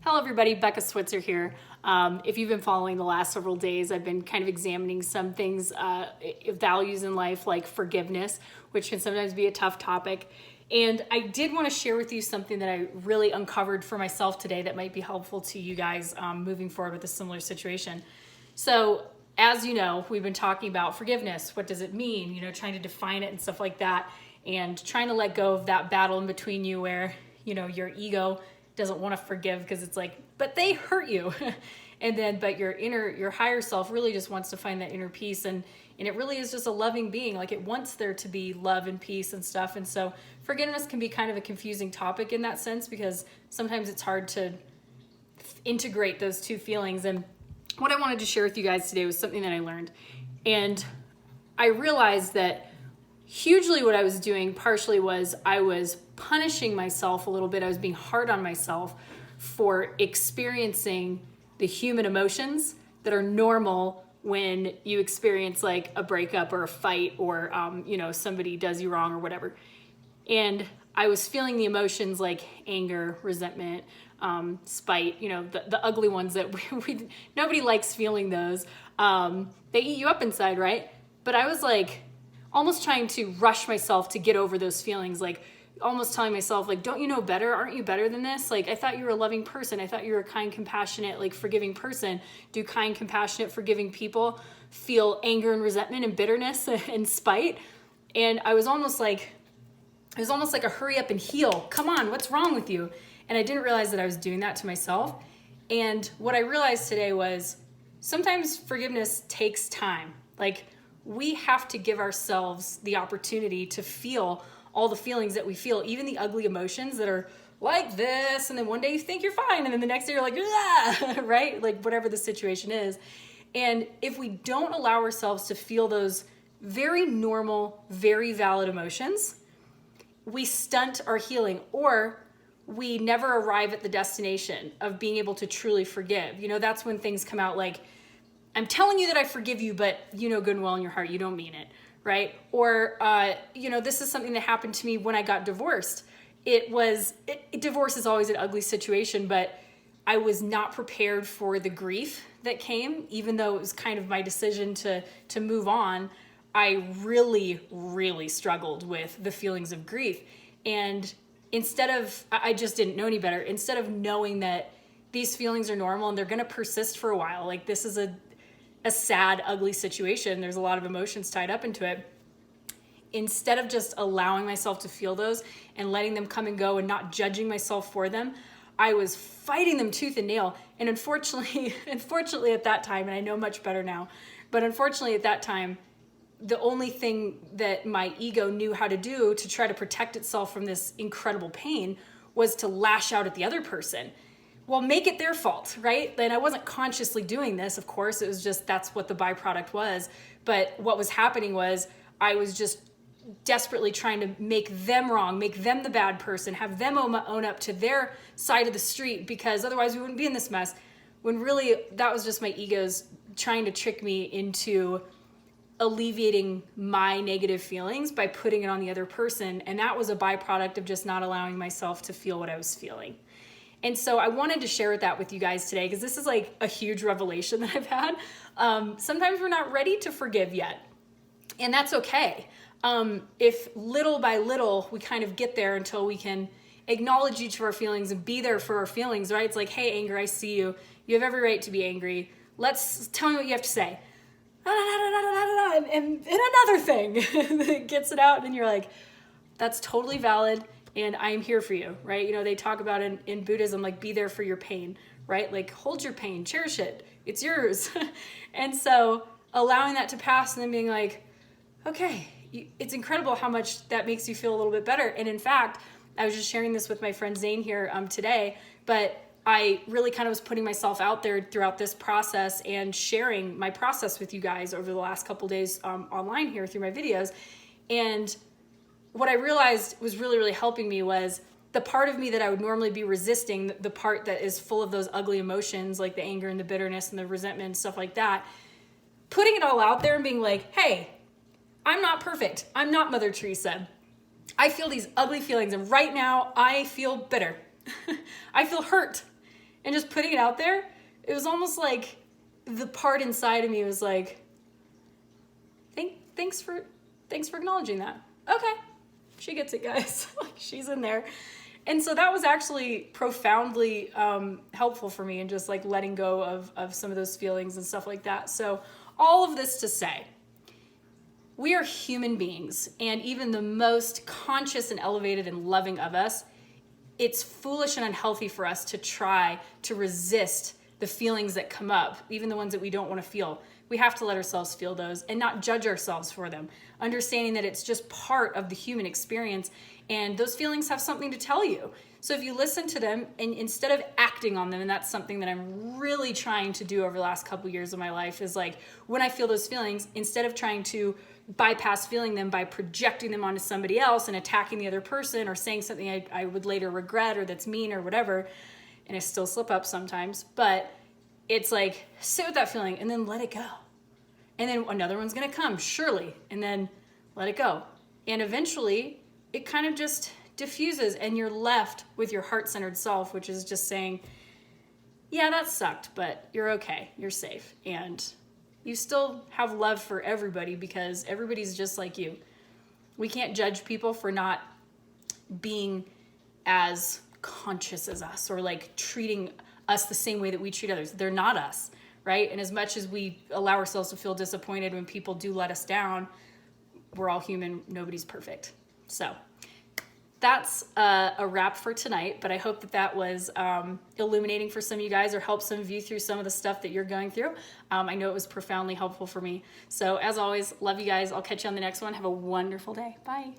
Hello everybody, Becca Switzer here. If you've been following the last several days, I've been kind of examining some things, values in life like forgiveness, which can sometimes be a tough topic. And I did want to share with you something that I really uncovered for myself today that might be helpful to you guys moving forward with a similar situation. So as you know, we've been talking about forgiveness. What does it mean? You know, trying to define it and stuff like that, and trying to let go of that battle in between you where, you know, your ego doesn't want to forgive because it's like, but they hurt you. But your higher self really just wants to find that inner peace. And it really is just a loving being. Like, it wants there to be love and peace and stuff. And so forgiveness can be kind of a confusing topic in that sense, because sometimes it's hard to integrate those two feelings. And what I wanted to share with you guys today was something that I learned. And I realized that hugely what I was doing partially was I was punishing myself a little bit. I was being hard on myself for experiencing the human emotions that are normal when you experience like a breakup or a fight or, somebody does you wrong or whatever. And I was feeling the emotions like anger, resentment, spite, the ugly ones that nobody likes feeling those. They eat you up inside, right? But I was like almost trying to rush myself to get over those feelings, like almost telling myself, like, don't you know better? Aren't you better than this? Like, I thought you were a loving person. I thought you were a kind, compassionate, like forgiving person. Do kind, compassionate, forgiving people feel anger and resentment and bitterness and spite? And I was almost like a hurry up and heal. Come on, what's wrong with you? And I didn't realize that I was doing that to myself. And what I realized today was sometimes forgiveness takes time. Like, we have to give ourselves the opportunity to feel all the feelings that we feel, even the ugly emotions that are like this, and then one day you think you're fine, and then the next day you're like, ah, right? Like, whatever the situation is. And if we don't allow ourselves to feel those very normal, very valid emotions, we stunt our healing, or we never arrive at the destination of being able to truly forgive. That's when things come out like, I'm telling you that I forgive you, but you know good and well in your heart you don't mean it, right? Or, this is something that happened to me when I got divorced. Divorce is always an ugly situation, but I was not prepared for the grief that came, even though it was kind of my decision to move on. I really, really struggled with the feelings of grief. And I just didn't know any better. Instead of knowing that these feelings are normal and they're going to persist for a while, like this is a sad, ugly situation. There's a lot of emotions tied up into it. Instead of just allowing myself to feel those and letting them come and go and not judging myself for them, I was fighting them tooth and nail. And unfortunately at that time, and I know much better now, but unfortunately at that time, the only thing that my ego knew how to do to try to protect itself from this incredible pain was to lash out at the other person. Well, make it their fault, right? And I wasn't consciously doing this, of course. It was just, that's what the byproduct was. But what was happening was I was just desperately trying to make them wrong, make them the bad person, have them own up to their side of the street, because otherwise we wouldn't be in this mess. When really that was just my ego's trying to trick me into alleviating my negative feelings by putting it on the other person. And that was a byproduct of just not allowing myself to feel what I was feeling. And so I wanted to share that with you guys today, because this is like a huge revelation that I've had. Sometimes we're not ready to forgive yet, and that's okay. If little by little we kind of get there until we can acknowledge each of our feelings and be there for our feelings, right? It's like, hey, anger, I see you. You have every right to be angry. Tell me what you have to say. And another thing that gets it out, and you're like, that's totally valid. And I'm here for you, right? They talk about in Buddhism, like, be there for your pain, right? Like, hold your pain, cherish it. It's yours. And so allowing that to pass and then being like, okay, it's incredible how much that makes you feel a little bit better. And in fact, I was just sharing this with my friend Zane here today, but I really kind of was putting myself out there throughout this process and sharing my process with you guys over the last couple days online here through my videos. And what I realized was really, really helping me was the part of me that I would normally be resisting, the part that is full of those ugly emotions, like the anger and the bitterness and the resentment and stuff like that, putting it all out there and being like, hey, I'm not perfect. I'm not Mother Teresa. I feel these ugly feelings, and right now I feel bitter. I feel hurt. and just putting it out there, it was almost like the part inside of me was like, thanks for acknowledging that. Okay, she gets it, guys. Like, she's in there. And so that was actually profoundly helpful for me, and just like letting go of some of those feelings and stuff like that. So all of this to say, we are human beings, and even the most conscious and elevated and loving of us, it's foolish and unhealthy for us to try to resist the feelings that come up, even the ones that we don't want to feel. We have to let ourselves feel those and not judge ourselves for them, understanding that it's just part of the human experience, and those feelings have something to tell you. So if you listen to them, and instead of acting on them, and that's something that I'm really trying to do over the last couple years of my life, is like, when I feel those feelings, instead of trying to bypass feeling them by projecting them onto somebody else and attacking the other person or saying something I would later regret or that's mean or whatever, and I still slip up sometimes, but it's like, sit with that feeling and then let it go. And then another one's gonna come, surely, and then let it go. And eventually, it kind of just diffuses, and you're left with your heart-centered self, which is just saying, yeah, that sucked, but you're okay, you're safe. And you still have love for everybody, because everybody's just like you. We can't judge people for not being as conscious as us, or like treating us the same way that we treat others. They're not us, right? And as much as we allow ourselves to feel disappointed when people do let us down, we're all human. Nobody's perfect. So that's a wrap for tonight, but I hope that was illuminating for some of you guys, or help some of you through some of the stuff that you're going through. I know it was profoundly helpful for me. So as always, love you guys. I'll catch you on the next one. Have a wonderful day. Bye.